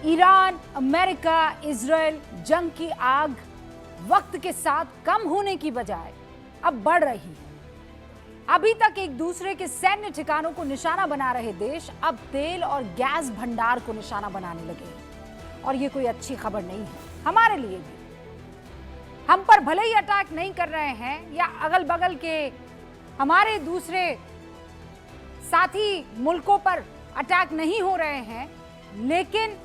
Iran, America, Israel जंग की आग वक्त के साथ कम होने की बजाय अब बढ़ रही है। अभी तक एक दूसरे के सैन्य ठिकानों को निशाना बना रहे देश अब तेल और गैस भंडार को निशाना बनाने लगे हैं। और ये कोई अच्छी खबर नहीं है हमारे लिए भी। हम पर भले ही अटैक नहीं कर रहे हैं या अगल बगल के हमारे दूसरे साथी मुल्कों पर अटैक नहीं हो रहे हैं, लेकिन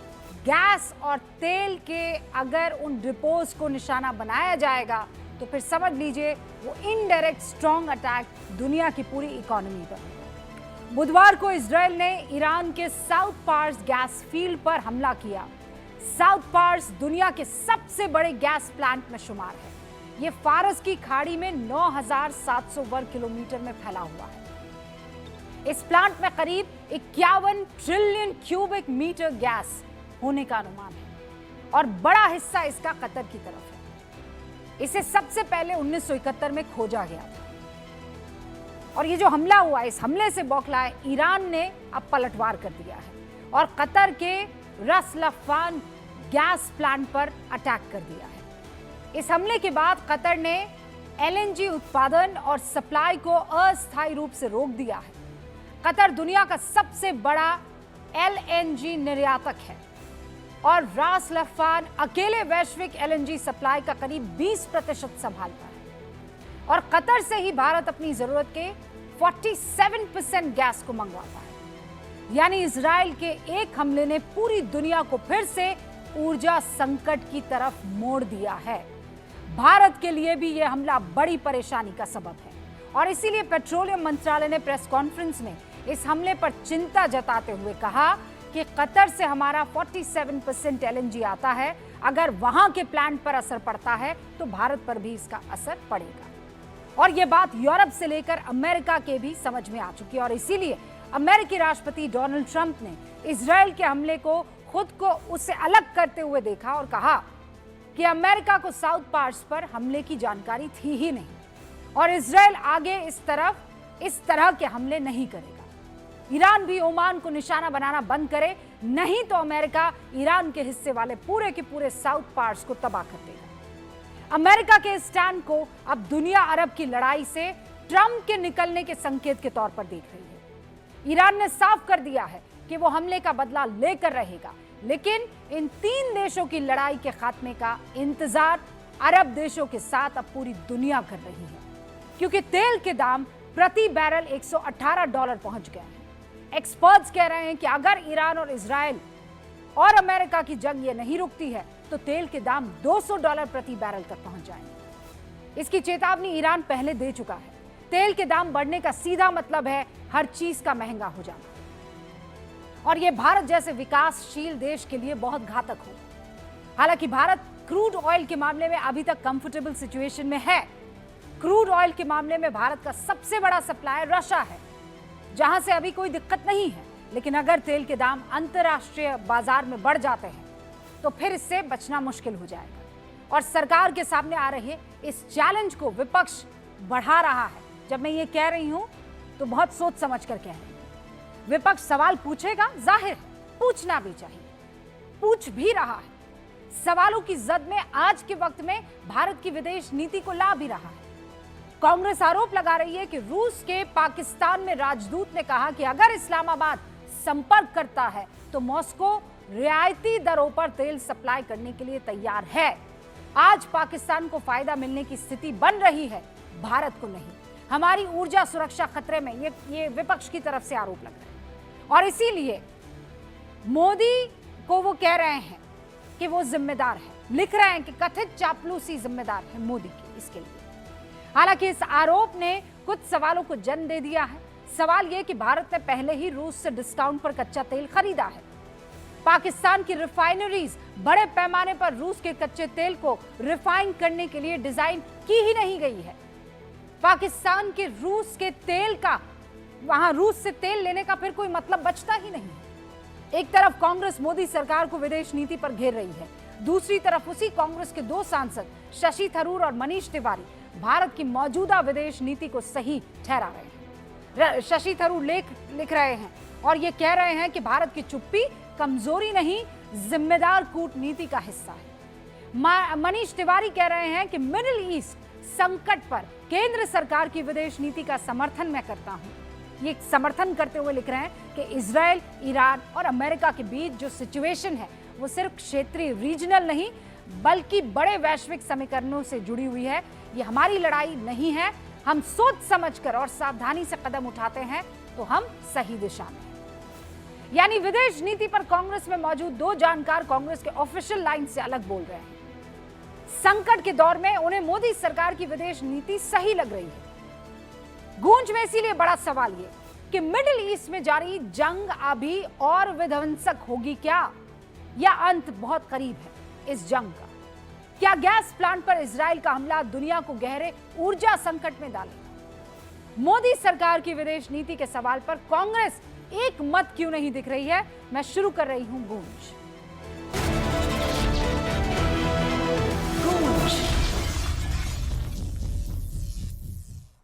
गैस और तेल के अगर उन डिपोज को निशाना बनाया जाएगा तो फिर समझ लीजिए वो इनडायरेक्ट स्ट्रॉन्ग अटैक दुनिया की पूरी इकोनॉमी पर। बुधवार को इजराइल ने ईरान के साउथ पार्स गैस फील्ड पर हमला किया। साउथ पार्स दुनिया के सबसे बड़े गैस प्लांट में शुमार है। ये फारस की खाड़ी में 9,700 वर्ग किलोमीटर में फैला हुआ है। इस प्लांट में करीब 51 ट्रिलियन क्यूबिक मीटर गैस होने का अनुमान है और बड़ा हिस्सा इसका कतर की तरफ है। इसे सबसे पहले 1971 में खोजा गया था और ये जो हमला हुआ, इस हमले से बौखलाए ईरान ने अब पलटवार कर दिया है और कतर के रस लफान गैस प्लांट पर अटैक कर दिया है। इस हमले के बाद कतर ने एलएनजी उत्पादन और सप्लाई को अस्थायी रूप से रोक दिया है। कतर दुनिया का सबसे बड़ा एलएनजी निर्यातक है और रास लफान अकेले वैश्विक एलएनजी सप्लाई का करीब 20% संभालता है और कतर से ही भारत अपनी जरूरत के 47% गैस को मंगवाता है। यानी इजराइल के एक हमले ने पूरी दुनिया को फिर से ऊर्जा संकट की तरफ मोड़ दिया है। भारत के लिए भी यह हमला बड़ी परेशानी का सबब है और इसीलिए पेट्रोलियम मंत्रालय ने प्रेस कॉन्फ्रेंस में इस हमले पर चिंता जताते हुए कहा कि कतर से हमारा 47% एलएनजी आता है। अगर वहां के प्लांट पर असर पड़ता है तो भारत पर भी इसका असर पड़ेगा। और यह बात यूरोप से लेकर अमेरिका के भी समझ में आ चुकी है और इसीलिए अमेरिकी राष्ट्रपति डोनाल्ड ट्रंप ने इजराइल के हमले को खुद को उससे अलग करते हुए देखा और कहा कि अमेरिका को साउथ पार्स पर हमले की जानकारी थी ही नहीं और इजराइल आगे इस तरह के हमले नहीं करेगा। ईरान भी ओमान को निशाना बनाना बंद करे, नहीं तो अमेरिका ईरान के हिस्से वाले पूरे के पूरे साउथ पार्स को तबाह कर देगा। अमेरिका के स्टैंड को अब दुनिया अरब की लड़ाई से ट्रंप के निकलने के संकेत के तौर पर देख रही है। ईरान ने साफ कर दिया है कि वो हमले का बदला लेकर रहेगा, लेकिन इन तीन देशों की लड़ाई के खात्मे का इंतजार अरब देशों के साथ अब पूरी दुनिया कर रही है, क्योंकि तेल के दाम प्रति बैरल $118 पहुंच गए हैं। एक्सपर्ट्स कह रहे हैं कि अगर ईरान और इजराइल और अमेरिका की जंग ये नहीं रुकती है तो तेल के दाम $200 प्रति बैरल तक पहुंच जाएंगे। इसकी चेतावनी ईरान पहले दे चुका है। तेल के दाम बढ़ने का सीधा मतलब है हर चीज का महंगा हो जाना और यह भारत जैसे विकासशील देश के लिए बहुत घातक होगा। हालांकि भारत क्रूड ऑयल के मामले में अभी तक कंफर्टेबल सिचुएशन में है। क्रूड ऑयल के मामले में भारत का सबसे बड़ा सप्लायर रशिया है, जहां से अभी कोई दिक्कत नहीं है। लेकिन अगर तेल के दाम अंतर्राष्ट्रीय बाजार में बढ़ जाते हैं तो फिर इससे बचना मुश्किल हो जाएगा और सरकार के सामने आ रहे इस चैलेंज को विपक्ष बढ़ा रहा है। जब मैं ये कह रही हूं तो बहुत सोच समझ कर कह रही हूं। विपक्ष सवाल पूछेगा, जाहिर है पूछना भी चाहिए, पूछ भी रहा है। सवालों की जद में आज के वक्त में भारत की विदेश नीति को ला भी रहा है। कांग्रेस आरोप लगा रही है कि रूस के पाकिस्तान में राजदूत ने कहा कि अगर इस्लामाबाद संपर्क करता है तो मॉस्को रियायती दरों पर तेल सप्लाई करने के लिए तैयार है। आज पाकिस्तान को फायदा मिलने की स्थिति बन रही है, भारत को नहीं। हमारी ऊर्जा सुरक्षा खतरे में, ये विपक्ष की तरफ से आरोप लग रहा है और इसीलिए मोदी को वो कह रहे हैं कि वो जिम्मेदार है। लिख रहे हैं कि कथित चापलूसी जिम्मेदार है मोदी की इसके लिए। हालांकि इस आरोप ने कुछ सवालों को जन्म दे दिया है। सवाल यह कि भारत ने पहले ही रूस से डिस्काउंट पर कच्चा तेल खरीदा है। पाकिस्तान की रिफाइनरीज बड़े पैमाने पर रूस के कच्चे तेल को रिफाइन करने के लिए डिजाइन की ही नहीं गई है। पाकिस्तान के रूस के तेल का, वहां रूस से तेल लेने का फिर कोई मतलब बचता ही नहीं है। एक तरफ कांग्रेस मोदी सरकार को विदेश नीति पर घेर रही है, दूसरी तरफ उसी कांग्रेस के दो सांसद शशि थरूर और मनीष तिवारी भारत की मौजूदा विदेश नीति को सही ठहरा रहे हैं। शशि थरूर लिख रहे हैं और ये कह रहे हैं कि भारत की चुप्पी कमजोरी नहीं जिम्मेदार कूटनीति का हिस्सा है। मनीष तिवारी कह रहे हैं कि मिडिल ईस्ट संकट पर केंद्र सरकार की विदेश नीति का समर्थन मैं करता हूं। ये समर्थन करते हुए लिख रहे हैं कि इजराइल, ईरान और अमेरिका के बीच जो सिचुएशन है वो सिर्फ क्षेत्रीय रीजनल नहीं बल्कि बड़े वैश्विक समीकरणों से जुड़ी हुई है। ये हमारी लड़ाई नहीं है। हम सोच समझकर और सावधानी से कदम उठाते हैं तो हम सही दिशा में हैं। यानी विदेश नीति पर कांग्रेस में मौजूद दो जानकार कांग्रेस के ऑफिशियल लाइन से अलग बोल रहे हैं। संकट के दौर में उन्हें मोदी सरकार की विदेश नीति सही लग रही है। गूंज में इसीलिए बड़ा सवाल ये कि मिडिल ईस्ट में जारी जंग अभी और विध्वंसक होगी क्या, या अंत बहुत करीब है इस जंग का? क्या गैस प्लांट पर इजराइल का हमला दुनिया को गहरे ऊर्जा संकट में डालेगा? मोदी सरकार की विदेश नीति के सवाल पर कांग्रेस एक मत क्यों नहीं दिख रही है? मैं शुरू कर रही हूं गूंज।